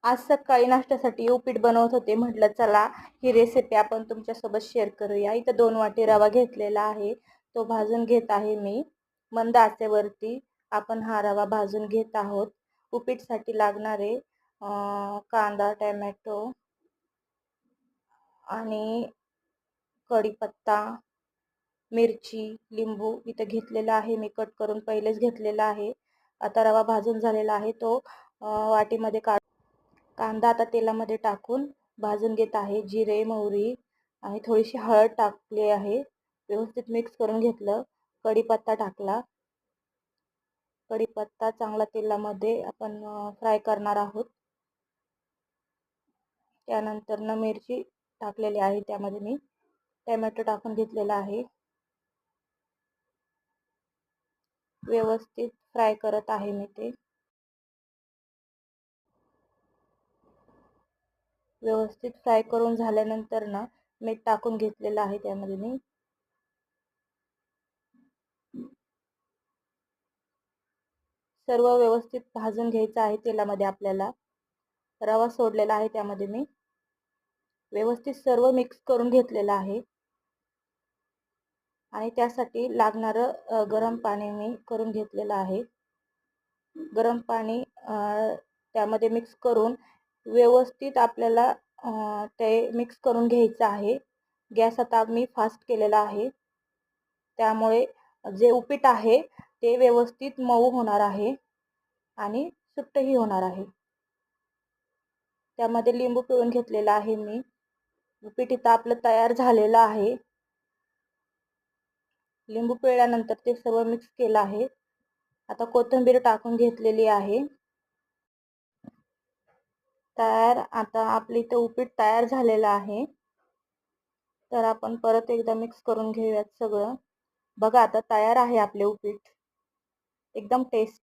आज सकाळी नाश्त्यासाठी उपीट बनवत होते. म्हटलं चला ही रेसिपी आपण तुमच्यासोबत शेअर करूया. इथं 2 वाटी रवा घेतलेला आहे. तो भाजून घेत आहे मी. मंद आचेवरती आपण हा रवा भाजून घेत आहोत. उपीटसाठी लागणारे कांदा, टोमॅटो आणि कढीपत्ता, मिरची, लिंबू इथं घेतलेला आहे. मी कट करून पहिलेच घेतलेला आहे. आता रवा भाजून झालेला आहे. तो वाटीमध्ये कांदा आता तेलामध्ये टाकून भाजून घेत आहे. जिरे, मोहरी आणि थोडीशी हळद टाकली आहे. व्यवस्थित मिक्स करून घेतलं. कढीपत्ता टाकला. कढीपत्ता चांगला तेलामध्ये आपण फ्राय करणार आहोत. त्यानंतर मिरची टाकलेली आहे. त्यामध्ये मी टोमॅटो टाकून घेतलेला आहे. व्यवस्थित फ्राय करत आहे मी ते. व्यवस्थित फ्राय करून झाल्यानंतर मीठ टाकून घेतलेलं आहे. त्यामध्ये मी सर्व व्यवस्थित भाजून घ्यायचं आहे तेलामध्ये. आपल्याला रवा सोडलेला आहे. त्यामध्ये मी व्यवस्थित सर्व मिक्स करून घेतलेलं आहे आणि त्यासाठी लागणारं गरम पाणी मी करून घेतलेलं आहे. गरम पाणी त्यामध्ये मिक्स करून व्यवस्थित आपल्याला ते मिक्स करून घ्यायचं आहे. गॅस आता मी फास्ट केलेला आहे. त्यामुळे जे उपीट आहे ते व्यवस्थित मऊ होणार आहे आणि सुट्टही होणार आहे. त्यामध्ये लिंबू पिळून घेतलेला आहे मी. उपीट इथं आपलं तयार झालेलं आहे. लिंबू पिळल्यानंतर ते सर्व मिक्स केलं आहे. आता कोथिंबीर टाकून घेतलेली आहे. आता आपलं इथं उपीट तयार झालेलं आहे. तर आपण परत एकदा मिक्स करून घेऊयात सगळं. बघा आता तयार आहे आपले उपीट. एकदम टेस्टी